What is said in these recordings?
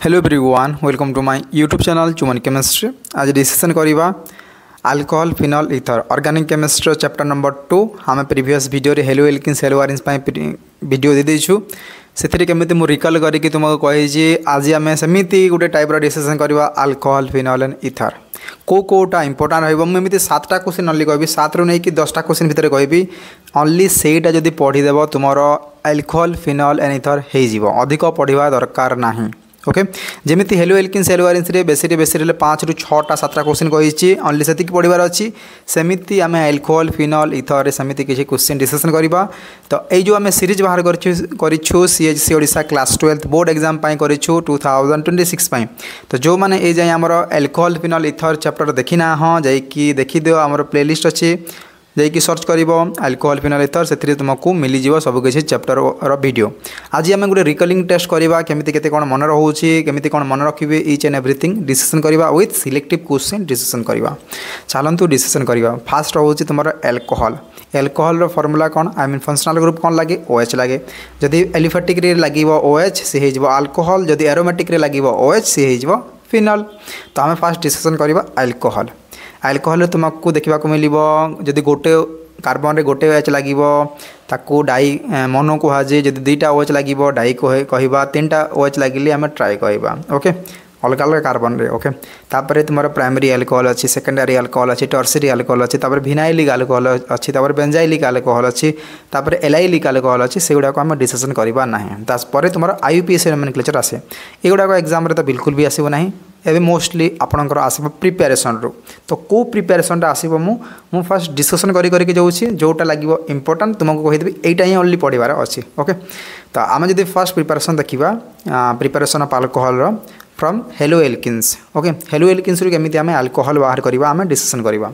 Hello everyone, welcome to my YouTube channel चुमन chemistry. आज discussion करवा alcohol phenol ether organic chemistry chapter number 2। आम previous video रे haloalkanes haloarenes video दे देछु से केमी मुझे रिकल करके तुमको कही आज आम सेमती गोटे टाइप डिस्कशन करवा अल्कोहल फिनॉल एंड ईथर कोटा इंपोर्टाट रही 7टा क्वेश्चन ओनली कहि 7 रू नहीं कि 10टा क्वेश्चन भितर कहि ओनली सेटा जदि पढ़ीदेव तुम अल्कोहल फिनॉल एंड ईथर हो अधिक पढ़ा दरकार नहीं। ओके जमी हेलो एल्किन्स हेलो आरेंज बेसी 5 रू 6टा 7टा क्वेश्चन कही ओनली से पढ़ार अच्छी सेमती आम अल्कोहल फिनॉल ईथर सेमती किसी क्वेश्चन डिस्कशन करवा। तो ये जो आम सीरीज बाहर करूँ CHC Odisha class 12 board exam करूँ 2026। तो जो मैंने ये जाए आमर अल्कोहल फिनॉल ईथर चैप्टर देखिना हाँ जाकि देखीद आमर प्लेलिस्ट अच्छी जाकि सर्च कर अल्कोहल फिनॉल ईथर से तुमको मिलଯିव सबकि चैप्टर वीडियो। आज आम गोटे रिकलिंग टेस्ट करवा केमिति केते कोन मन रोचे केमिति कोन मन रखिबे ईच एंड एवरीथिंग डिस्कशन करवा विथ सिलेक्टिव क्वेश्चन डिस्कशन करवा। चलतु डिस्कशन करवा। फास्ट रोचे तुम अल्कोहल अल्कोहल फर्मूला कौन आई मीन फंक्शनल ग्रुप कौन लगे OH लगे जदि एलिफेटिक रे लगे OH सी हो अल्कोहल जदि एरोमेटिक रे लगे OH सी हो फिनॉल। तो आम फास्ट डिस्कशन करवा अल्कोहल। अल्कोहल तुमको देखा मिल जदि गोटे कार्बन रे गोटे OH लगे ताकू डाई मोनो कहुए जदि 2टा OH लगे डाई कह 3टा OH लगे आम ट्राई कहवा। ओके अलग अलग कार्बन रे। ओके तापर तुम प्राइमरी अल्कोहल अच्छी सेकेंडरी अल्कोहल अच्छी टर्सरी अल्कोहल अच्छी तापर विनाइलिक अल्कोहल अच्छी तापर बेंजाइलिक अल्कोहल अच्छी तापर एलाइलिक अल्कोहल अच्छी से गुड़ाक आम डिस्कशन करवा ना। तापर तुम IUPAC नोमेनक्लेचर आसे युड़ाक एग्जाम रे तो बिल्कुल भी आसब ना। एवं मोस्टली आपणकर आसब प्रिपेरेसन रू तो कौ प्रिपेरेसन आसब मु फास्ट डिस्कसन करके जाऊँगी जोटा लगे इंपोर्टाट तुमको कहीदेवी यहीटा ही ओनली पढ़ार अच्छी। ओके तो आम जब फास्ट प्रिपेरेसन देखा preparation of alcohol from hello alkenes. Okay hello alkenes रू केमिति आम अल्कोहल बाहर करवा आम डिस्कशन करवा।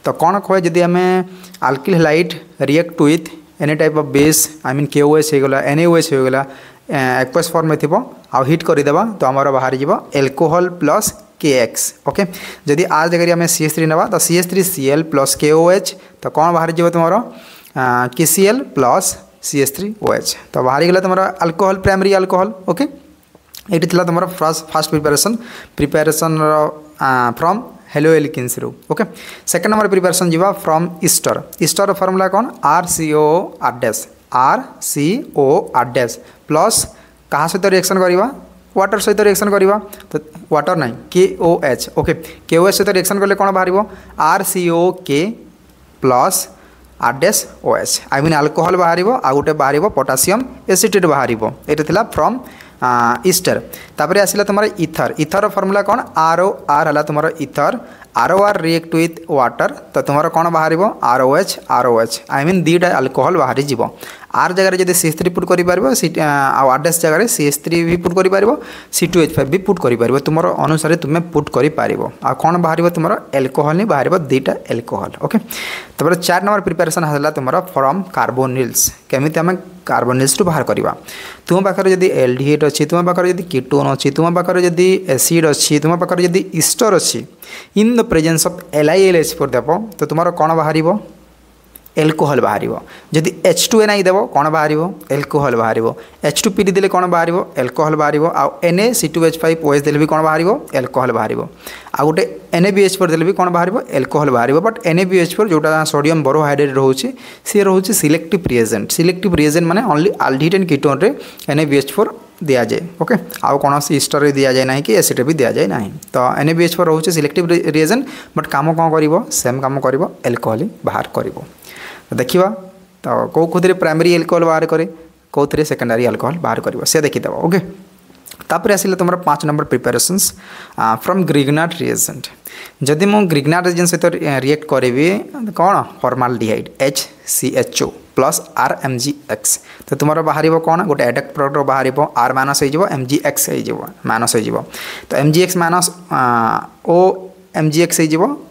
तो कौन कहे जदि आम alkyl halide react with any type of base I mean KOH होगला NaOH होगला एक्वस फॉर्म में थी आउ हिट करदेवा तो आमर बाहर जीव अल्कोहल प्लस KX। ओके जदि आज जगह आम CH3 ना तो CH3Cl प्लस KOH तो कौन बाहर जीव तुम KCl प्लस CH3OH तो बाहर गला तुम अल्कोहल प्राइमरी अल्कोहल। ओके ये तुम fast preparation from hello alkenes रू। ओके सेकेंड नंबर प्रिपेरेसन जीवा फ्रॉम ईस्टर। ईस्टर फॉर्मूला कौन RCOR प्लस क्या सहित रिएक्शन करवा वाटर सहित रिएक्शन करवा तो वाटर नहीं KOH। ओके KOH सहित रिएक्शन कले कौन बाहर RCOK plus ROH I mean alcohol बाहर आ गोटे बाहर पोटासियम एसीटेट बाहर ये फ्रॉम ईस्टर। तापर आसला तुम ईथर। ईथर फॉर्मूला कौन ROR है तुम ether ROR react with water तो तुम कौन बाहर ROH आई मीन 2टा अल्कोहल बाहरी जीव। R जगह जब CH3 पुट कर RS जगह CH3 भी पुट कर C2H5 भी पुट कर तुम अनुसार तुम्हें पुट कर कौन बाहर तुम अल्कोहल नहीं बाहर 2टा अल्कोहल। ओके तापर 4 नंबर प्रिपेरेसन है तुम फ्रॉम कार्बोनिल्स केमी आम कार्बोनिल्स टू बाहर करवा। तुम पाखे जब एल्डिहाइड अच्छी तुम पाखे जब कीटोन अच्छी तुम पाखे जब एसिड अच्छी तुम पाखे जब ईस्टर अच्छी in the presence of LiLH4 देव तो तुम कौन बाहर एल्कोहल बाहर जदि H2Na देव कौन बाहर एल्कोहल बाहर H2PD देले कौन बाहर एल्कोहल बाहर आउ Na2C2H5OH देले भी कौन बाहर एल्कोहल बाहर आ गोटे NaBH4 देले भी कौन बाहर एल्कोहल बाहर बट NaBH4 जोटा सोडियम बोरोहाइड्रेट रोचे सी रोचे सिलेक्टिव रिएजेंट माने ओनली अल्डिहाइड एंड कीटोन रे NaBH4 दिया जाए। ओके आउ कौन ईस्टर रे दिया जाए ना कि एसिड भी दिया जाए ना। तो NaBH4 रोचे सिलेक्टिव रिएजेंट बट काम कौन कर सेम काम कर एल्कोहल बाहर कर देखा। तो कौ खुद प्राइमरी अल्कोहल बाहर करे कौन सेकेंडरी अल्कोहल बाहर कर से देखीदेव। ओके तापर आसिले तुम 5 नंबर प्रिपेरेसन्स फ्रॉम ग्रिग्नार्ड रिएजेंट। जदि मु ग्रिग्नार्ड रिएजेंट सहित रिएक्ट करी कौन फॉर्माल्डिहाइड HCHO प्लस RMgX तो तुम बाहर कौन गोटे एडक्ट प्रोडक्ट बाहर R माइनस हो MgX माइनस हो तो MgX माइनस O MgX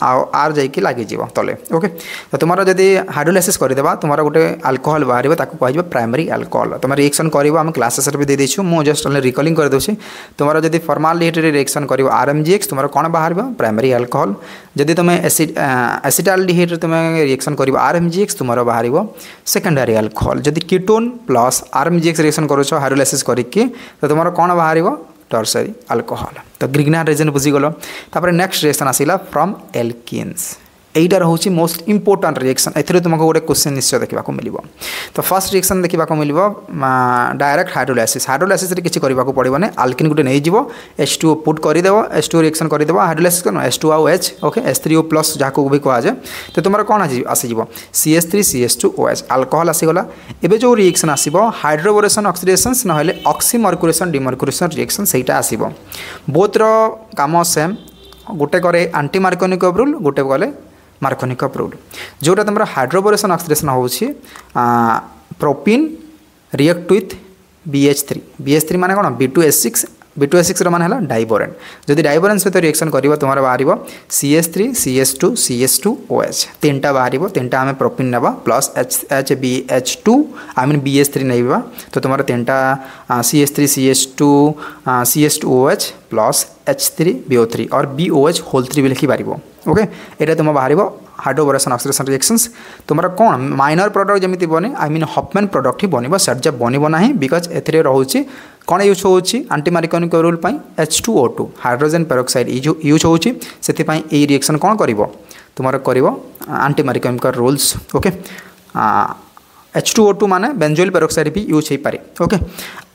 आर जाकि लगे तले। ओके तो तुम जब हाइड्रोलाइसिस करदेबा तुम गोटे अल्कोहल बाहर ताको कह प्राइमरी अल्कोहल तुम रिएक्शन कर आम क्लासेस भी देदेछु मु जस्ट रिकलिंग कर दूसरी तुम जब फॉर्माल्डिहाइड रिएक्शन कर RMgX तुम कौन बाहर प्राइमरी अल्कोहल जदि तुम एसिटाल्डिहाइड तुम रिएक्शन कर RMgX तुम बाहर सेकेंडरी अल्कोहल जदि कीटोन प्लस RMgX रिएक्शन करो हाइड्रोलाइसिस करके तो तुम कौन बाहर टर्सरी अल्कोहल। तो ग्रिग्नार रीजन बुझीगल। तापर नेक्स्ट रिएक्शन आसिला फ्रॉम एल्किन्स। एटा रोचे मोस्ट इंपोर्टेंट रिएक्शन। एथरे तुमको गोटे क्वेश्चन निश्चय देखा मिलो। तो फर्स्ट रिएक्शन देखा मिलो डायरेक्ट हाइड्रोलाइसिस। हाइड्रोलाइसिस रे किछि करबा को पड़िबो ने अल्किन गुटे नै जिवो H2O पुट करि देबो H2O रिएक्शन करि देबो हाइड्रोलाइसिस करनो H2OH ओके H3O+ जाको भी कहा जाय। तो तुमरा कोन आसी जिवो CH3CH2OH अल्कोहल आसी गला। एबे जो रिएक्शन आसीबो हाइड्रोबोरेशन ऑक्सीडेशंस न होले ऑक्सीमर्क्यूरेशन डिमर्क्यूरेशन रिएक्शन सेटा आसीबो। बोथ रो काम सेम। गोटे करे एंटी मार्कोनिक रूल गोटे गले मार्कोनिक रूल। जोटा तुम हाइड्रोबोरेशन ऑक्सीडेशन होची propyne react with BH3। BH3 माने कोन B2S6 B2S6 रो माने हला डाइबोरेन। जदि डाइबोरेन सहित रिएक्शन करिवो तुमार बाहरिबो CH3CH2 CH2OH तीनटा बाहरिबो। तीनटा हमें प्रोपिन नेबा plus HBH2 I mean BH3 नेबा। तो तुमार तीनटा CH3CH2 CH2OH प्लस H3BO3 और BOH होल 3 भी लिखि पारिबो। ओके एटा तुम बाहरिबो हाइड्रोबोरेशन ऑक्सीडेशन रिएक्शंस। तुमरा कोन माइनर प्रोडक्ट जमिति बने आई मीन हफमैन प्रोडक्ट ही बनिबो सेट जब बनिबो नाही बिकॉज एथरे रहउची कोन यूज होउची एंटी मार्कोनिक रूल पई H2O2 हाइड्रोजन पेरोक्साइड यूज होउची। सेति पई ए रिएक्शन कोन करिवो तुमरा करिवो anti Markovnikov rules. Okay H2O2 माने बेंजोइल पेरोक्साइड भी यूज हे पारे। ओके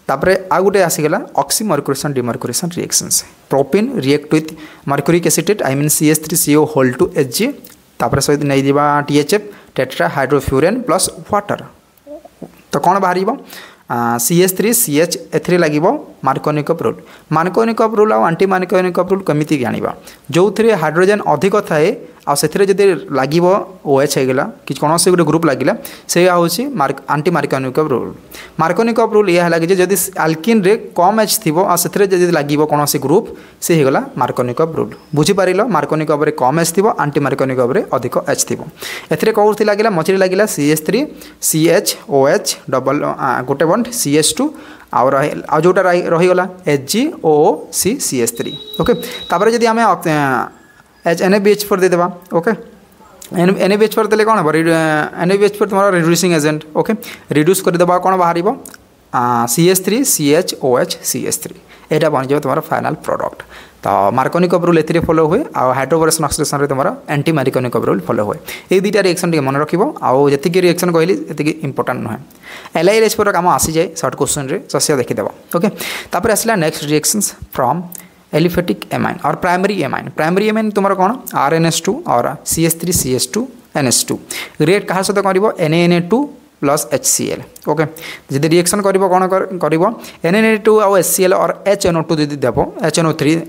तापरे आ गुटे आसीगला oxymercuration demercuration reactions. Propyne react with mercuric acetate I mean CH3CO whole 2 Hg तापर सहित नै दिबा THF tetrahydrofuran plus water. तो कौन बाहर CH3CH एथरे लगिबो मार्कोनिक रूल। मार्कोनिक रूल आ एंटी मार्कोनिक रूल केमिति जानिबा जो थरे हाइड्रोजन अधिक थाए आ सेथरे जदि लागिबो OH हेगला कि कोन से गुटे ग्रुप लागिला से होची anti Markovnikov rule. Markovnikov rule या लागे जे जदि अल्किन रे कम H थिबो आ सेथरे जदि लागिबो कोन से ग्रुप से हेगला मार्कोनिक रूल। बुझी पारिलो मार्कोनिक रे कम H थिबो एंटी मार्कोनिक रे अधिक H थिबो। एथरे कोउथि लागिला मचरी लागिला CH3CHOH डबल गोटे बॉन्ड CH2 आ जोटा रही गला HgOC CH3। ओके तापर जदि आमे NaBH4 दे देबा। ओके NaBH4 देले कोन NaBH4 तुम्हारा रिड्यूसिंग एजेंट। ओके रिड्यूस कर देबा कोन बाहरिबो CH3CHOH CH3 एटा बन जाय तुम्हारा फाइनल प्रोडक्ट। तो मार्कोनिक रूल एथिरे फॉलो हुए आ हाइड्रोबोरेशन ऑक्सीडेशन रे तुम्हारा एंटी मार्कोनिक रूल फॉलो हुए। ए दुईटा रिएक्शन टे मन रखिबो आ जति रिएक्शन कहली एति इंपोर्टेंट नहे। LiLH4 काम आसी जाए शॉर्ट क्वेश्चन रे सस्य देखि देबो। ओके तापर आसला next reactions from aliphatic amine और प्राइमरी एमाइन। प्राइमरी एमाइन तुम्हारा कौन RNS2 और CH3CH2 NS2 रिएक्ट कहा सहित करिवो NaNA2 प्लस HCl। ओके जदि रिएक्शन करिवो कोन करिवो NaNA2 और HCl और HNO2 जदि देबो HNO3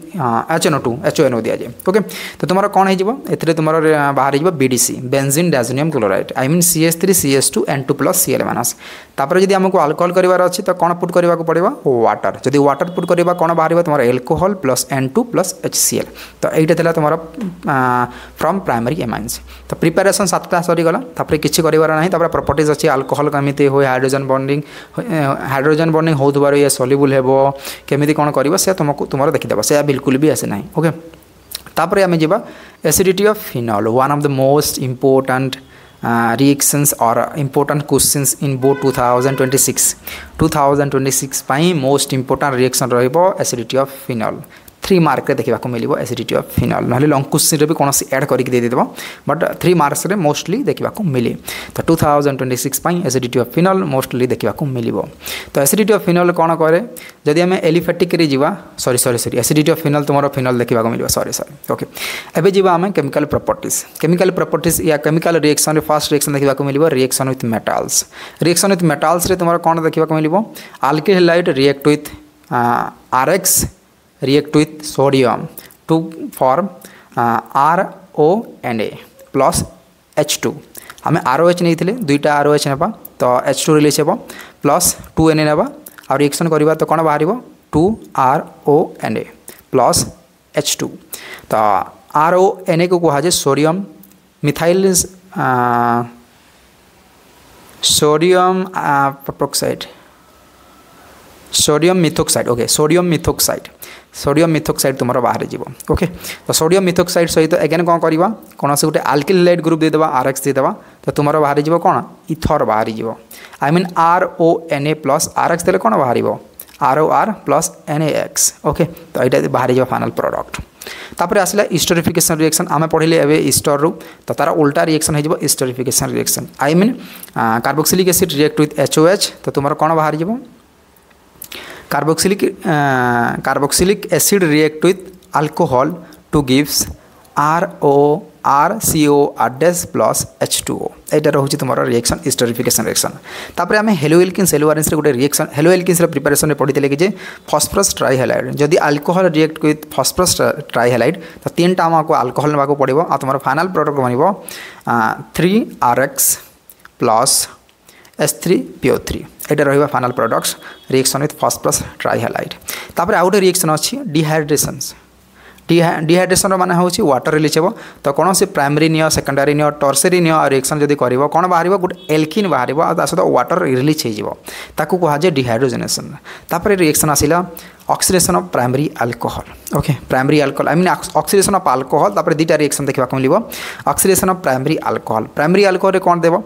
HNO2 HNO दिया जाए। ओके तो तुम्हारा कौन है जीवो एथरे तुम्हारा बाहर जीवो BDC benzene diazonium chloride I mean CH3CH2 N2 plus Cl minus. तापर जदि हमको अल्कोहल करिवार अछि तो कोन पुट करबा को पड़िबो वाटर। जदि वाटर पुट करबा कोन बाहरिबो तुम्हारा alcohol plus N2 plus HCl। तो एटा थला तुम्हारा फ्रॉम प्राइमरी एमाइन्स। तो प्रिपरेशन 7 क्लास सरी गला तापर किछि करिवार नाही। तापर प्रॉपर्टीज अछि अल्कोहल केमिति होय हाइड्रोजन बॉन्डिंग हो दुबार ये सॉल्युबल हेबो केमिति कोन करिवो से तुमको तुम्हारा देखि देबो से बिल्कुल भी आसे नाही। ओके तापर आमे जिबा acidity of phenol one of the most important reactions or important questions in both 2026 pi most important reaction रहिबो एसिडिटी ऑफ फिनॉल 3 मार्क रे देखा मिलो एसिडिटी ऑफ फिनॉल ना लॉन्ग क्वेश्चन रे भी कौन ऐड करके दे देबो बट 3 मार्क्स रे मोस्टली देखा मिले। तो 2026 पाई एसिडिटी ऑफ फिनॉल मोस्टली देखा मिलो। तो एसिडिटी ऑफ फिनॉल कौन करे जदि आम एलिफेटिक रे जीवा सॉरी एसिडिटी ऑफ फिनॉल तुम फिनॉल देखा मिलो सॉरी ओके एबे जीवा आम केमिकल प्रॉपर्टीज या केमिकल रिएक्शन फर्स्ट रिएक्शन देखा मिलो रिएक्शन विथ मेटाल्स रे तुम कौन देखा मिलो alkyl halide react with RX react with sodium to form RONA plus H2 हमें ROH नहीं थे दुईटा ROH नेबा तो H2 रिलीज हेबो प्लस 2Na नेबा और रिएक्शन करबा तो कोन बाहरिबो 2RONA प्लस H2। तो RONA को कहा जे sodium methyl sodium peroxide sodium methoxide. Okay sodium methoxide तुम बाहर जीवो। ओके तो सोडियम मिथोक्साइड सहित एगेन कौन करवा कौन से गोटे अल्किल हैलाइड ग्रुप देदेबा RX देदेबा तो तुम बाहर जीवो कौन इथर बाहर जीवो I mean RONA plus RX देले कौन बाहर ROR प्लस NaX ओके तो ये बाहरी जो फाइनल प्रोडक्ट तापर आसला हिस्टोरिफिकेशन रिएक्शन आम पढ़ले एवं ईस्टर रू तो तार उल्टा रिएक्शन हो esterification reaction I mean carboxylic acid react with HOH तो तुम कौन बाहर जाव carboxylic acid react with alcohol to gives RCOR plus H2O यहाँ रोचे तुम रिएक्शन हिस्टोरिफिकेशन रिएक्शन तापर आम हेलो एल्किन्स एल्युआरिन्स गोटे रिएक्शन हेलो एल्किन्स प्रिपरेशन में पढ़ी कि फॉस्फरस ट्राइहैलाइड जदि alcohol react with phosphorus trihalide तो 3टा आमको अल्कोहल नाक पड़ो आ तुम फाइनल प्रोडक्ट बन 3RX प्लस H3PO3 यहाँ रहा final products reaction with phosphorus trihalide तापर आउ गोटे रिएक्शन अच्छी डिहाइड्रेशन डिहाइड्रेशन मान हूँ वाटर रिलीज हो तो कौन से primary neo secondary neo tertiary neo reaction जब कर कौन बाहर गोटे एल्किन बाहर सहित वाटर रिलीज हो कहुए डिहाइड्रोजनेशन तापर रिएक्शन आसला oxidation of primary alcohol okay primary alcohol I mean oxidation of alcohol तापर दुटा रिएक्शन देखा मिले ऑक्सीडेशन ऑफ प्राइमरी अल्कोहल कौन देव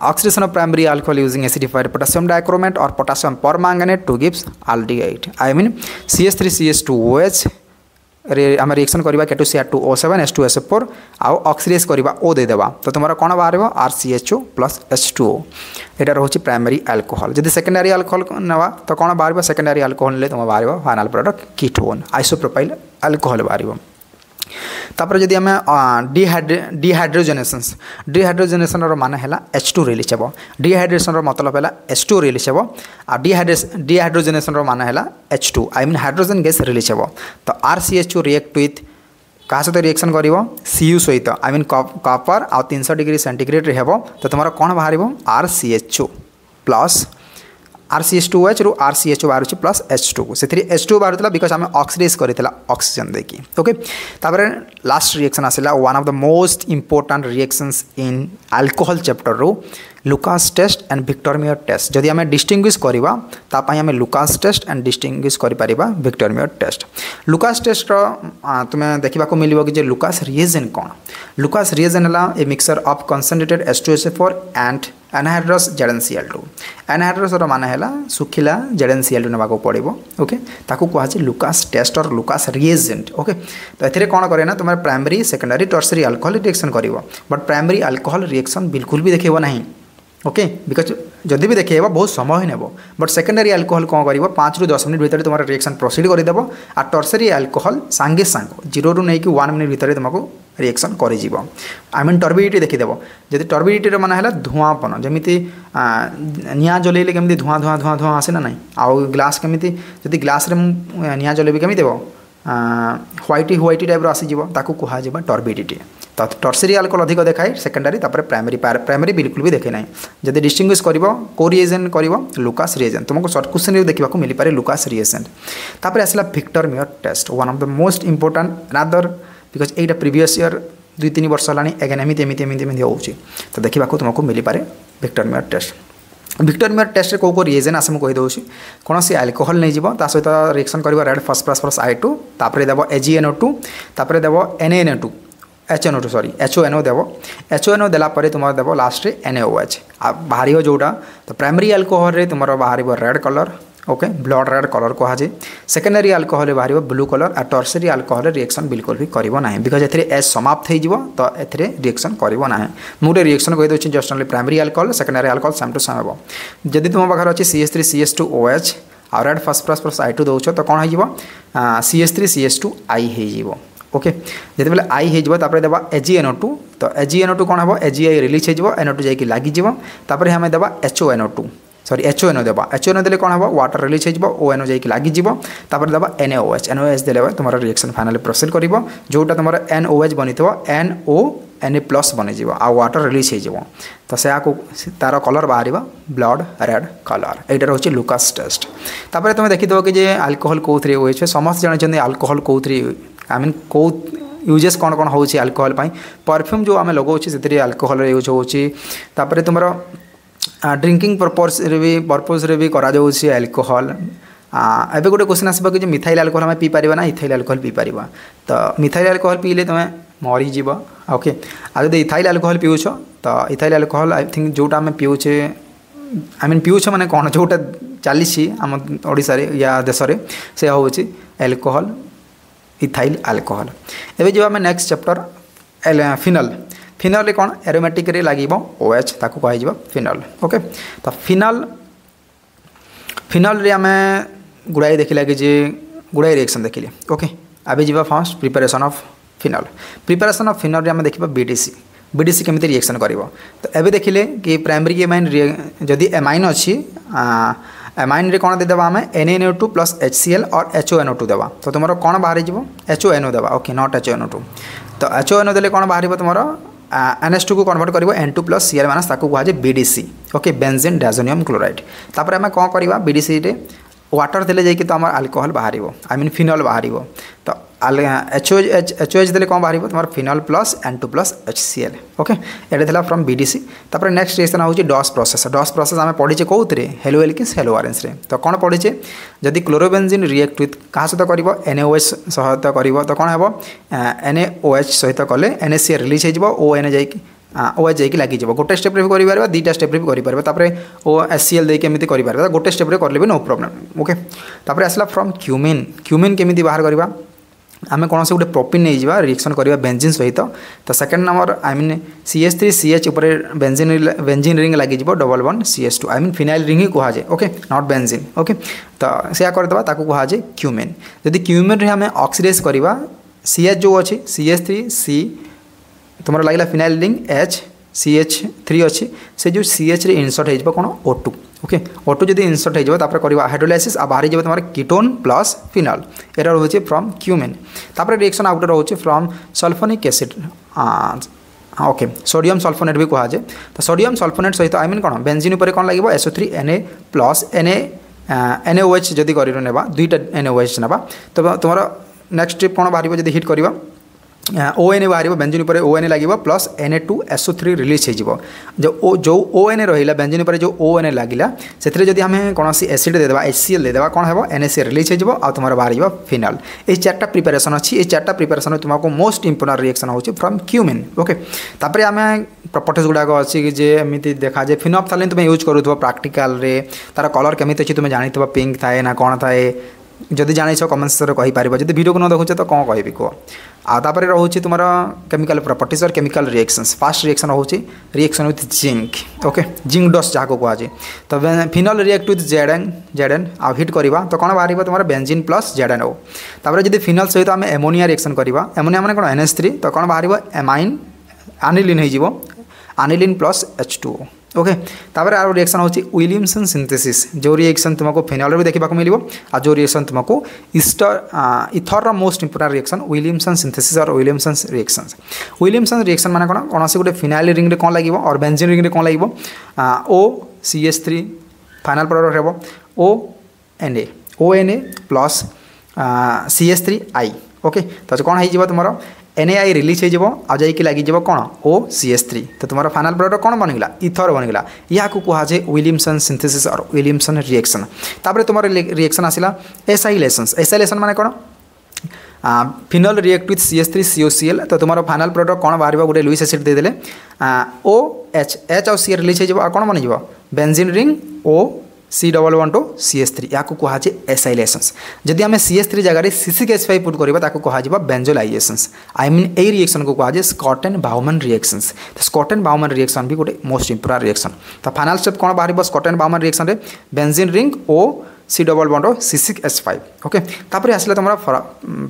oxidation of primary alcohol using acidified potassium dichromate और potassium permanganate to gives aldehyde I mean CH3CH2OH आम reaction करवा K2Cr2O7 H2SO4 आउ ऑक्सीडाइज करवा O देदेबा तो तुम कौन बाहर RCHO प्लस H2O यहाँ रोचे प्राइमरी अल्कोहल जब सेकेंडरी अल्कोहल ना तो कौन बाहर सेकेंडरी अल्कोहल तुम बाहर final product ketone isopropyl alcohol बाहर तापर जदि आम डिहाइड्रोजनेशन मान है H2 रिलीज हो डिहाइड्रेशन मतलब है H2 रिलीज हो डिहाइड्रोजनेशन मान है H2 I mean hydrogen gas release हो तो RCHO रिएक्ट विथ क्या सहित रिएक्शन कर Cu सहित आई मीन कॉपर आ 300 डिग्री सेंटीग्रेड हो तो तुम कौन बाहर RCHO प्लस RCH2OH रु RCHO बाहर प्लस H2 से H2 बाहर बिकज आम ऑक्सीडाइज करता ऑक्सीजन देखी ओके तापर लास्ट रिएक्शन आसला one of the most important reactions in alcohol chapter रू Lucas test and victor meyer test जदि आम डिस्टिंग्विश करवा तापाई आम लुकास टेस्ट एंड डिस्टिंग्विश करिपरिबा विक्टोरमियर टेस्ट लुकास टेस्ट तुम्हें देखा मिले कि लुकास रिएजेंट कौन लुकास रिएजेंट है a mixture of concentrated H2SO4 and anhydrous ZnCl2 anhydrous मान है सुखिला ZnCl2 नाक पड़ो ओके ताकू कहुए लुकास टेस्ट और लुकास रिएजेंट ओके तो ये कौन करे ना तुम primary secondary tertiary alcohol reaction कर बट प्राइमरी अल्कोहल रिएक्शन बिल्कुल भी देखेब ना ओके बिकज जदि भी देखेब बहुत समय नेब बट सेकेंडरी अल्कोहल कौन कर 5 ରୁ 10 मिनट भितर तुम रिएक्शन प्रोसीड करदेव आ टर्सरी अल्कोहल सांगे सांग 0 ରୁ नहीं 1 मिनट भितर तुमको रिएक्शन कर आई मीन टर्बिडिटी देखीदेव जब टर्बिडिटी मान है धूआंपन जमी निआं जलैले केमी धूआं धूआं धूआं धूआं आसे ना ना आउ ग्लास केमी जब ग्लास निआं जलैबी केमी देव ह्वाइटी टाइप आसीज कहुए टर्बिडिटी तो टर्सरी अल्कोहल अधिक देखाए सेकेंडरी तापर प्राइमरी बिल्कुल भी देखे ना जब डिस्टिंग्विश कर रिएजेंट कर लुकास रिएजेंट तुमको सर्ट क्वेश्चन देखा मिल पारे लुकास रिएजेंट तापर आसला victor meyer test one of the most important rather because यहाँ प्रीवियस ईयर 2-3 वर्ष है एगेन एमती हो तो देखा तुमको मिल पारे विक्टोरमियर टेस्ट विक्टोरमियर टेस्ट कौ रिएजेंट आसे मुझे कहीदे कौन सी अल्कोहल नहीं जीव सहित रिएक्शन कर रेड फॉस्फरस प्लस I2 तापर देव AgNO2 तापर देव NaNO2 HONO देव HONO देलापर तुम देव लास्ट NaOH बाहर जोटा तो प्राइमरी अल्कोहल तुम बाहर red colour okay blood red colour कहुए सेकेंडरी अल्कोहल बाहर ब्लू कलर आ टर्सरी अल्कोहल रिएक्शन बिल्कुल भी करना बिकज एच समाप्त हो तो ए रिएक्शन करना मुझे रिएक्शन कहीदे just only primary alcohol secondary alcohol same to same हे जदि तुम पाखे अच्छे CH3CH2OH आ रेड फॉस्फरस प्लस I2 दौच तो कौन हो CH3CH2I हो ओके जिते बेले I होपर देवा AgNO2 तो AgNO2 कौन हम AgI रिलीज हो NO2 जाकि लगिज आम देवा HONO2 सॉरी HONO देवा HONO देले कौन हम वाटर रिलीज हो ONO जाकि लगिज देवा NaOH देले तुम रिएक्शन फाइनली प्रोसीड कर जोटा तुम NOH बनी Na प्लस बनी आ वाटर रिलीज हो तो से तार कलर बाहर ब्लड रेड कलर यहाँ रोचे लुकास टेस्ट तापर तुम देखीदेव कि अल्कोहल कौ यूज समस्त जानते अल्कोहल कौ आई मीन कौ यूजेस कौन कौन हो अल्कोहल परफ्यूम जो आम लगाऊँ से अल्कोहल यूज होपर तुम ड्रिंकिंग पर्पज भी करा अल्कोहल एवं गोटे क्वेश्चन आसो कि मिथाइल अल्कोहल आम पी पार ना इथाइल अल्कोहल पी पार तो मिथाइल अल्कोहल पीले तुम मरीज ओके आ जब इथाइल अल्कोहल पीऊछ तो इथाइल अल्कोहल आई थिंक जोटा आम पीऊे आई मीन पीऊछ मैंने कौन जोटा चली आम ओडिशा रे या देश में से हूँ एल्कोहल इथाइल अल्कोहल। एबे जो आम नेक्स्ट चैप्टर फिनल फिनल रे कौन एरोमेटिक रे लगे OH ताको कह फिनल। ओके तो फिनल रे आम गुड़ाई देखला कि गुड़ाई रिएक्शन देखिले। ओके अभी जी फर्स्ट प्रिपरेशन ऑफ फिनल रे आम देखा बीडीसी केमिति रिएक्शन करिवो। तो एबे देखिले कि प्राइमरी एमाइन जदि एमाइन अच्छी एमाइन रे कौन देदेबा आम NaNO2 प्लस HCl और HONO2 देवा। तो तुम कौन बाहरी जीवो HONO देवा। Okay not HONO2। तो HONO देले कौन बाहर तुम NH2 को कन्वर्ट कर N2 प्लस Cl माइनस ताकू कहुए BDC। Okay benzene diazonium chloride. तापर आम कौन करवा BDC रे वाटर देले जाइए तो आम अल्कोहल बाहर आई मीन फिनल बाहर। तो HOH देले कौन बाहर तुम phenol plus N2 plus HCl। Okay ये था फ्रॉम BDC। तापर नेक्स्ट रिएक्शन हूँ डॉस प्रोसेस आम पढ़ीचे कौन हेलो एल्किन्स हेलो आरेन्स रे। तो कौन पढ़ीचे जदि क्लोरोबेंजीन रिएक्ट विथ क्या सहित कर NaOH सहित कर तो कौन हम NaOH सहित कले NaCl रिलीज हो ON जाकि OH जाकि लगी गोटे स्टेप भी कर दुईटा स्टेप भी कर HCl देके एमती कर गोटे स्टेप कर नो प्रॉब्लम। ओके तापर आसला फ्रॉम क्यूमिन केमी बाहर करवा आम कौन से गोटे प्रोपिन नहीं जावा रिएक्शन करवा बेंजीन सहित। तो सेकंड नंबर आई मीन CH3CH ऊपर बेंजीन रिंग लगी double bond CH2 I mean phenyl ring ही कहुए। Okay not benzene. ओके तो से करदे ताकू कहुए क्यूमिन। जदि क्यूमिन रे आम ऑक्सीडाइज करवा CH जो अच्छी CH3C तुम लगे फिनाइल रिंग H CH3 अच्छी से जो CH रे इनसर्ट हो कौन O2। ओके O2 जब इनसर्ट हो हाइड्रोलाइसिस आ बाहरी तुम कीटोन प्लस फिनल एरा रोचे फ्रॉम क्यूमिन। तापर रिएक्शन आउट रोचे from sulphonic acid okay sodium sulphonate भी कहुए। तो सोडियम सल्फोनेट सहित आई मीन कौन बेंजीन उपर कौन लगे SO3 Na प्लस NaOH जदि कर दुईटा NaOH ना तो तुम नेक्स्ट स्टेप कौन बाहर जब हिट करवा ON बाहर बेंजीन पर ON लगे प्लस Na2SO3 रिलीज हो जो ON रहा बेंजीन पर जो ON लगिला से जब आम कौन एसिड देदेबा HCl देदेबा कौन हम NaCl रिलीज हो तुम बाहर फिनल। ये चार्टा प्रिपेरेसन अच्छी ये चार्टा प्रिपेरेसन तुमको मोस्ट इंपोर्टेंट रिएक्शन हो फ्रॉम क्यूमिन। ओके तापर आम प्रॉपर्टीज गुड़ाक अच्छी जे एमती देखा जे फिनोल्फथालीन तुम यूज करूँ प्राक्टिकल रे तार कलर केमी अच्छी तुम जानी पिंक थाए ना कौन थाए जदि जान कमेंट सेक्शन कहीपर जब वीडियो को न देखुचे तो कौन कह कह आपर रोचे तुम केमिकल प्रॉपर्टीज और केमिकल रिएक्शंस। फास्ट रिएक्शन हो reaction with zinc. Okay zinc dust जहाँ को कहुए। तो फिनल रिएक्ट विथ Zn आ हिट करवा तो कौन बाहर तुम बेंजीन प्लस ZnO। तापर जब फिनल सहित आम एमोनिया रिएक्शन करवा एमोनिया मैंने कौन NH3 तो कौन बाहर एमाइन आनिलीन हो आनिलीन प्लस H2O। ओके तापर आरो रिएक्शन होची विलियमसन सिंथेसिस जो रिएक्शन तुमको फिनल भी देखा मिले और जो रिएक्शन तुमको ether most important reaction Williamson synthesis और विलियमसन रिएक्शन माने कौन से गोटे फिनाइल रिंग रे कौन लगे और बेंजीन रिंग रे कौन लगे OCH3 फाइनल प्रोडक्ट हम ONA प्लस CH3I। ओके तो कौन हो तुम NaI रिलीज हो लगे कौन OCH3 तो तुम फाइनल प्रोडक्ट कौन बनगला इथर बनगला या कहुए विलियमसन सिंथेसिस और विलियमसन रिएक्शन। तापर तुम रिएक्शन आसला एसाइलेशन माने कौन final react with CH3 COCl तो तुम फाइनल प्रोडक्ट कौन बाहर गोटे लुइस एसिड देदेले OH H और C रिलीज हो कौन बन benzene ring O C11 CH3 या कहुए एसाइलेशंस। जदि आम CH3 जगह CCH5 पुट करवा कहुए बेंजोलाइजेशंस आई मीन यही रिएक्शन को कहुए स्कॉटन-बाउमन रिएक्शंस। तो स्कॉटन-बाउमन रिएक्शन भी गोटे मोस्ट इंपोर्टेंट रिएक्शन। तो फाइनल स्टेप कौन बाहर स्कॉटन-बाउमन रिएक्शन रे benzene ring O C11C6H5। Okay तापर आसला तुम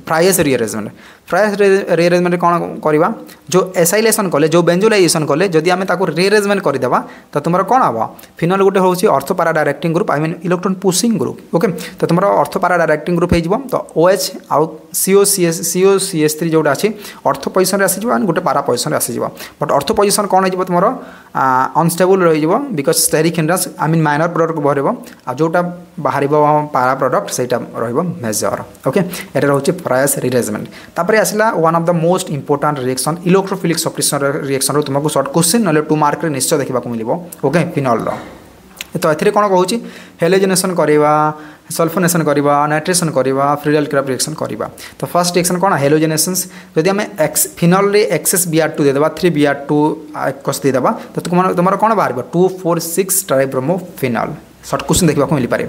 फ्राइज रिअरेंजमेंट कौन करवा जो एसाइलेशन कले जो बेंजोलाइजेशन कले जदि आम रिअरेंजमेंट करदेवा तो तुम कौन हम फिनल गोटे हूँ ortho para directing group I mean electron pushing group. Okay तो तुम ऑर्थो पैरा डायरेक्टिंग ग्रुप हो तो OH आउ COCH3 जोटा अच्छी ऑर्थो पोजिशन आसीज एंड गोटे पैरा पोजिशन आसीज बट ऑर्थो पोजिशन कौन हो तुम अनस्टेबल रही because steric hindrance I mean minor product बाहर आ जोटा बाहर पैरा प्रोडक्ट से मेजर। ओके ये रोचे फ्राइज रिअरेंजमेंट। तापर आसला one of the most important reaction electrophilic substitution reaction तुमको शॉर्ट क्वेश्चन ना 2 मार्क रे निश्चय देखा मिले। ओके फिनल तो ए कौन कहूँ हेलोजेनेशन करवा सल्फोनेशन करवा नाइट्रेशन करवा फ्रीडल क्रैप रिएक्शन करवा। तो फर्स्ट रिएक्शन कौन हेलोजेनेशंस जदि आम फिनल रे एक्सेस Br2 देदेबा 3 Br2 कस देदेबा तो तुम कौन बाहर 2,4,6 ट्राइब्रोमो फिनल सर्ट क्वेश्चन देखा मिल पारे।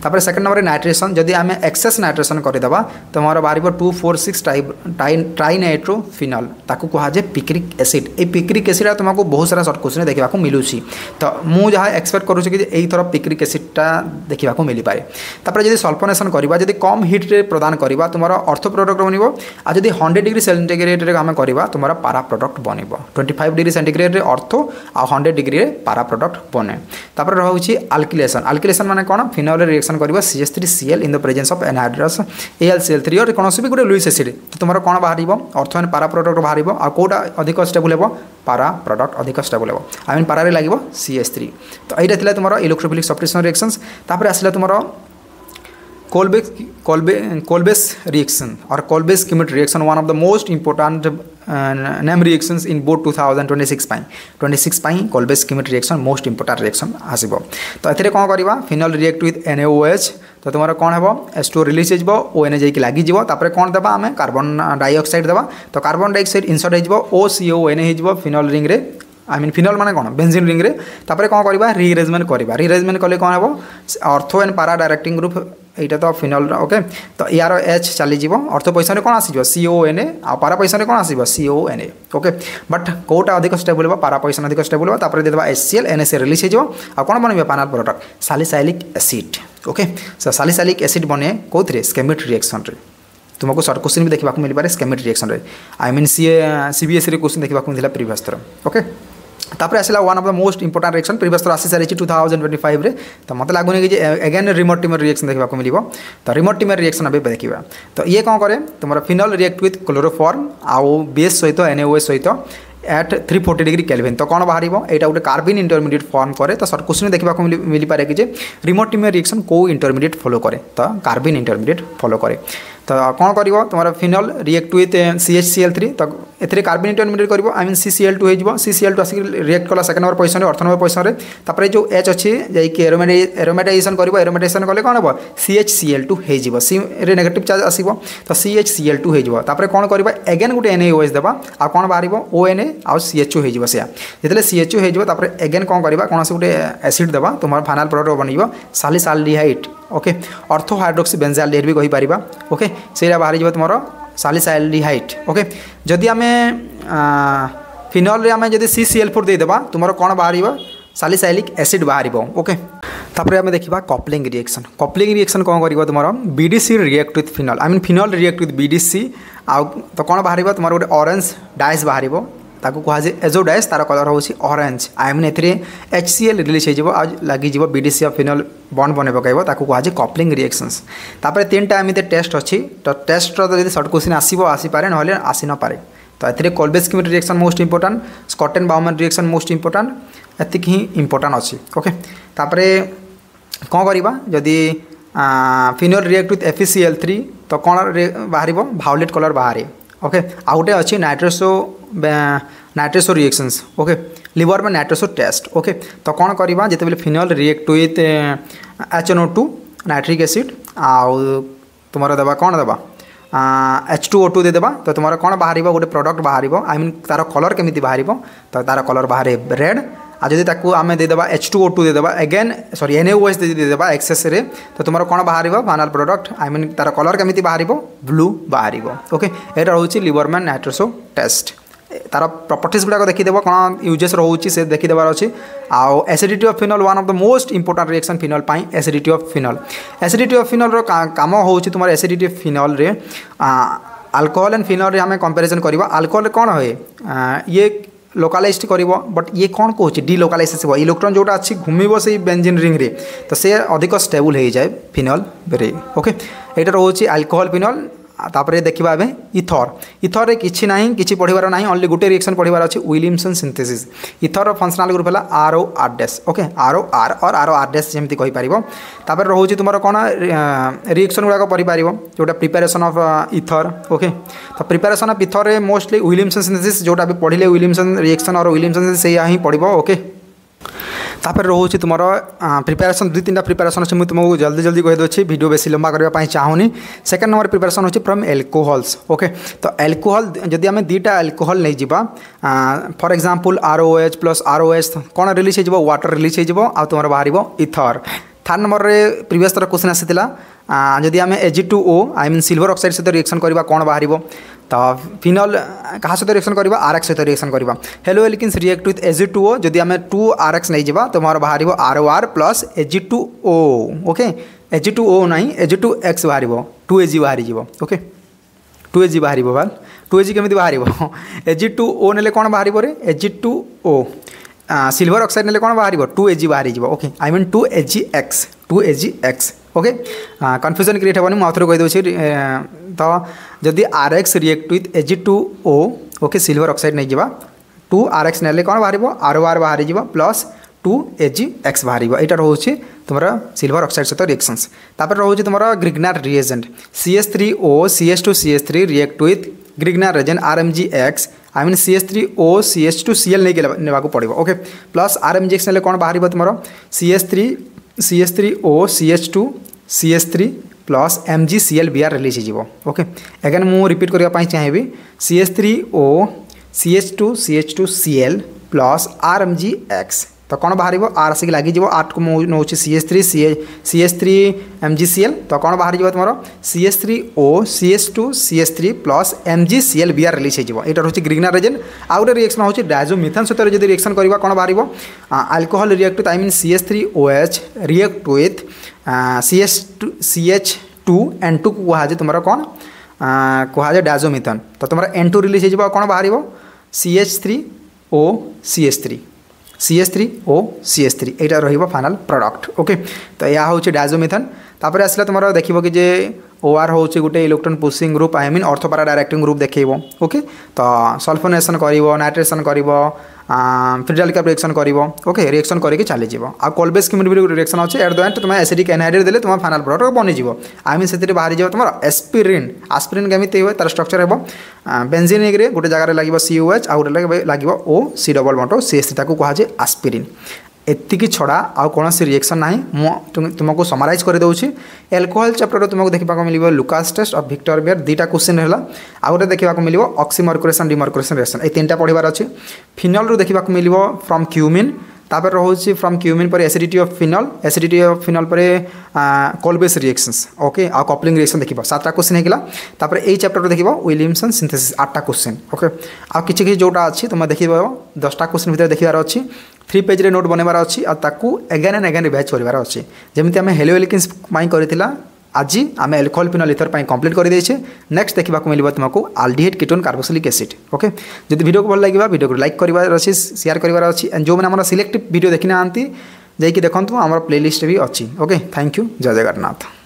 तापर सेकंड नंबर नाइट्रेशन, जदि आम एक्सेस नाइट्रेशन करदेबा तो मोर बाहर 2,4,6 ट्राइनाइट्रोफिनल, ताकू कहुए पिक्रिक एसिड। ये पिक्रिक एसिड तुमको बहुत सारा सर्ट क्वेश्चन देखा मिलूँ, तो मुझे जहाँ एक्सपेक्ट करुँच कि यही थर पिक्रिक एसिडटा देखा मिल पाए। तापर जब सल्फनेसन करवा, जब कम हिट्रे प्रदान करवा तुम अर्थ प्रोडक्ट बन, आ जब 100 डिग्री सेंटीग्रेड आम करवा तुम पारा प्रोडक्ट बन। 25 डिग्री सेंटीग्रेड अर्थ आ 100 डिग्री पारा प्रोडक्ट बने। तापर रोचे आल्किलेशन। आल्किलेशन माने कौन, फिनल रिएक्शन करवा CH3Cl in the presence of anhydrous AlCl3 और कौन भी गोटे लुइस एसिड, तो तुम कौन बाहर अर्थ मैंने पारा प्रोडक्ट बाहर, आ कौटा अधिक स्टेबल हो, पारा प्रोडक्ट अधिक स्टेबल हो, आई मीन पारे लगे CH3। तो यहाँ था तुम इलेक्ट्रोफिलिक सब्स्टिट्यूशन रिएक्शंस। तापर आसला तुम कोलबेस रिएक्शन और कोलबेस किमिट reaction, one of the most important name reactions in both 2026 Kolbe's किमिट रिएक्शन मोस्ट इंपोर्टेंट रिएक्शन आसो। तो ये कौन करवा, फिनल रिएक्ट विथ NaOH, तो तुम कौन है H2O रिलीज हो, ONA जाकि लगे, तापर कौन देवा आम कार्बन डाइऑक्साइड देवा, तो कार्बन डाइऑक्साइड इनसर्ट हो OCONA हो फिनल रिंग रे, आई मीन फिनल माने कौन बेंजीन रिंग रे। तापर कौन करवा, रीअरेंजमेंट करवा। रीअरेंजमेंट कले कौन है ऑर्थो एंड पारा डायरेक्टिंग ग्रुप, यहाँ तो फिनल ओके। तो यार H चलीज ऑर्थो पोजिशन कौन आस CONA, आ पारा पोजिशन कौन आस CONA ओके। बट कौटा अधिक स्टेबल हो, पारा पोजिशन अधिक स्टेबल हो, तापर देवा HCl NaCl रिलीज हो, आ कौन बन फाइनल प्रोडक्ट सालिसाइलिक एसिड ओके। सो सालिसाइलिक एसिड बने कौन स्केमिट रिएक्शन रे। तुमको सर्ट क्वेश्चन भी देखा मिल पाए स्केमिट रिएक्शन रे, आई मीन CBSE क्वेश्चन देखा मिलता प्रीवियस थर ओके। तापर आसला one of the most important reaction, previous थर आसी सारी 2025 रे, तो मत लगुनि कि एगेन रिमोट टिमर रिएक्शन देखा मिल। तो रिमोट टिमर रिएक्शन अभी देखा, तो ये कौन करे तुम फिनल रिएक्ट विथ क्लोरोफॉर्म आउ बेस सहित NaOH सहित एट 340 डिग्री केल्विन, तो कौन बाहर यहाँ गोटे कार्बिन इंटरमीडिएट फॉर्म करे। तो सर्ट क्वेश्चन देखा मिल पाए कि रिमोट टिमर रिएक्शन को इंटरमीडिएट फॉलो करे, तो कार्बिन इंटरमीडिएट फॉलो करे। तो कौन कर तुम फिनल रिएक्ट विथ CHCl3, तो ये कार्बिन इंटरमीडिएट कर आई मीन CCl2 हो, CCl2 आसिक रिएक्ट कला सेकेंड नंबर पोजिशन अर्थ नंबर पोजिशन रे। तापर जो H अच्छी जाकि एरोमेटाइजेशन कर, एरोमेटाइजेशन कले कौन हम CHCl2 हो, सी रे नेगेटिव चार्ज आसो, तो CHCl2 हो। तापर कौन करवा एगेन गोटे NaOH देवा, आ कौन बाहर ONA आउ CHO हो, जितने CHO हो, तापर एगेन कौन करवा कौन से गोटे एसिड देवा, तुम फाइनल प्रोडक्ट बन सालिसाल्डिहाइड ओके। ऑर्थो हाइड्रोक्सी बेंजाल्डिहाइड भी कही पारिबा ओके, से बाहर जा तुम सालिसाल्डिहाइड ओके। जदि आम फिनल रे आम जदि CCl4 देदेबा तुम कौन बाहर सालिसाइलिक एसिड बाहर ओके। तापर आम देखा कपलिंग रिएक्शन। कपलिंग रिएक्शन कौन कर तुम BDC react with phenol, I mean phenol react with BDC, आ तो कौन बाहर तुम गोटे ऑरेंज डाइस बाहर, ताकू कहुए एजोडाइस, तार कलर हूँ orange, I mean A HCl release हो लगी BDC और फिनल बॉन्ड बने पकड़, ताकू कहुए कपलिंग रिएक्शंस। तापर 3टा एमती टेस्ट अच्छी, तो टेस्ट जब सर्ट क्वेश्चन आसपे ना आसी न पारे। तो ये कोलबेस किमिट reaction most important, Schotten Baumann reaction most important, एतिक ही इंपोर्टेंट अच्छी ओके। तापर कौन करवा जदि फिनल रिएक्ट विथ FeCl3, तो कौन बाहर भायोलेट कलर बाहर ओके। आ गोटे अच्छी नाइट्रेसो रिएक्शंस ओके, लिवर में नाइट्रेसो टेस्ट ओके। तो कौन करवा जिते phenol react with HNO2 nitric acid, आउ तुम देवा कौन देवा H2O2 दे देवा, तो तुम कौन बाहर गोटे प्रोडक्ट बाहर, आई मीन तार कलर केमी बाहर, तो तार कलर बाहर रेड। आ जब ताकू आम देदेबा H2O2 देदेबा एगेन सॉरी NaOH देदेबा एक्सेस रे, तो तुम कौन बाहर फाइनल प्रोडक्ट, आई मीन तार कलर केमी बाहर ब्लू बाहर ओके। यहाँ रोचे लिवरमैन नाइट्रोसो टेस्ट, तार प्रॉपर्टीज गुड़ाक देखीदेव कौन यूजेस रोचे से देखीदेवार अच्छे। आउ acidity of phenol one of the most important reaction phenol पाई, acidity of phenol. Acidity of phenol काम हो तुम एसिडिटी ऑफ फिनल रे अल्कोहल एंड फिनल रे हमें कंपैरिजन करवा। अल्कोहल कौन हुए ये लोकालाइज कर, बट ये कौन कौन डी लोकालाइज हो, इलेक्ट्रॉन जोटा अच्छी घूम से बेंजीन रिंग रे, तो से अधिक स्टेबल हो जाए फिनल रे ओके। यहाँ रोचे अल्कोहल फिनल। तापर देखा एवं इथर। इथर रे किछि नाही, किछि पढ़िबार नाही, ओनली गोटे रिएक्शन पढ़िबार अछि Williamson synthesis. Ether functional group है ROR- ओके, ROR और ROR- जमती कहि पारिबो। तापर रोचे तुम कौन रिएक्शन गुड़ाक पढ़ी पार जोटा प्रिपेरेसन ऑफ इथर ओके। तो प्रिपेरेसन ऑफ इथर रे मोस्टली विलियमसन सिंथेसिस जोटा भी पढ़िले विलियमसन रिएक्शन और विलियमसन सिंथेसिस से ही पढ़िबो ओके। तापर रोचे तुम प्रिपेरेसन 2-3टा प्रिपेरेसन अच्छे, मुझे तुमको जल्दी जल्दी कही दूसरी वीडियो बेसी लंबा करने चाहूनी। सेकेंड नंबर प्रिपेरेसन होची फ्रॉम एल्कोहल्स ओके। तो एल्कोहल जदि आम 2टा एल्कोहल नहीं जावा, for example ROH plus ROH कौन रिलीज हो, वाटर रिलीज हो, तुम बाहर इथर। थर्ड नंबर रे प्रीवियस थर क्वेश्चन आसीला जदि आम Ag2O I mean silver oxide सहित रिएक्शन करवा कौन बाहर तो फिनल क्या सहित रिएक्शन करवा RX सहित रिएक्शन करवा hello alkenes react with Ag2O जदि आम 2RX नहीं जावा तो मोर बाहर ROR plus Ag2O okay Ag2O नहीं Ag2X बाहर 2Ag बाहर ओके 2Ag बाहर बाल 2Ag केमी बाहर Ag2O ने कौन बाहर रे Ag2O सिल्वर ऑक्साइड ने कौन बाहर 2Ag बाहर okay I mean 2Agx okay confusion create हेनी मुझे कहीदे तो जदि RX react with Ag2O okay silver oxide नहीं जावा 2RX ने कौन बाहर ROR बाहर प्लस 2Agx बाहर यहाँ रोचे तुम सिल्वर ऑक्साइड सहित रिएक्शंस तापर रोचे तुम Grignard reagent CH3O CH2CH3 react with Grignard reagent RMgX I mean CH3O CH2Cl नहीं ने पड़ो ओके प्लस RMgX ने कौन बाहर तुम CH3O CH2CH3 plus MgClBr release हो ओके अगेन मु रिपीट करने चाहिए CH3O CH2CH2Cl प्लस RMgX तो कौन बाहर आर आसिक लगे आठ को नौ CH3 MgCl तो कौन बाहर तुम CH3O CH2CH3 plus MgClBr release हो यहाँ रोचे ग्रिग्नार रिएजेंट आउ गोटे रिएक्शन होची डायजोमिथेन सहित जब रिएक्शन करवा कौन बाहर alcohol react with I mean CH3OH react with CH2N2 को कहुए तुम कौन कहुए डायजोमिथेन तो तुम N2 रिलीज हो कौन बाहर CH3O यहाँ रही फाइनल प्रोडक्ट ओके तो यह हूँ डायजोमिथेन तापर आसला तुम देखो कि जे OR हूँ गोटे electron pushing group I mean ortho para directing group देखो ओके तो सल्फोनेशन कर नाइट्रेशन कर फ्रीडाल कैप रिएक्शन कर ओके रिएक्शन करके चली आ कोलबेस क्यूमुलेटिव रिएक्शन अच्छे एट द एंड तुम एसिडिक एनहाइड्रेट देले तुम फाइनल प्रोडक्ट बनी आई मीन से बाहरी जाओ तुम एस्पिरिन आस्पिरिन केमी हुए तार स्ट्रक्चर है बेंजीन गोटे जगह लगे COH आउ गोटे लगे OC डबल बॉन्ड CH3 कहुए आस्पिरिन एतिकी छड़ा आउ कौन रिएक्शन ना तुमको समराइज कर दूसरी एल्कोहल चैप्टर तुमको देखा मिले लुकास टेस्ट और विक्टर बियर दुईटा क्वेश्चन है आउ गोटे देखा मिले ऑक्सीमर्कुरेशन डिमर्कुरेशन रिएक्शन ये तीन पढ़ार अच्छे फिनल रू देखा मिले फ्रॉम क्यूमिन तापर रोचे फ्रॉम क्यूमिन पर एसिडिटी ऑफ फिनल पर कोलबेस रिएक्शंस ओके आ कपलिंग रिएक्शन देखा 7टा क्वेश्चन होगा तापर यही चैप्टर देखा विलियमसन सिंथेसिस 8टा क्वेश्चन ओके आ कि जोटा अच्छी तुम देख 10टा क्वेश्चन भर देखार अच्छी 3 पेज रे नोट बनवार अच्छी एगेन एंड एगेन रिवाइज करार अच्छे जमी आम हेलो एल्किन्स कर आज आम एल्कोहल फिनल इथर कंप्लीट कर देछे नेक्स्ट देखा मिले तुमको aldehyde ketone carboxylic acid okay जब वीडियो को भल लगे वीडियो को लाइक करार अच्छी शेयर करार अच्छी जो मैंने सिलेक्टिव वीडियो देखी ना जाकि देखो आम प्लेलिस्ट भी अच्छी ओके थैंक यू जय जगन्नाथ।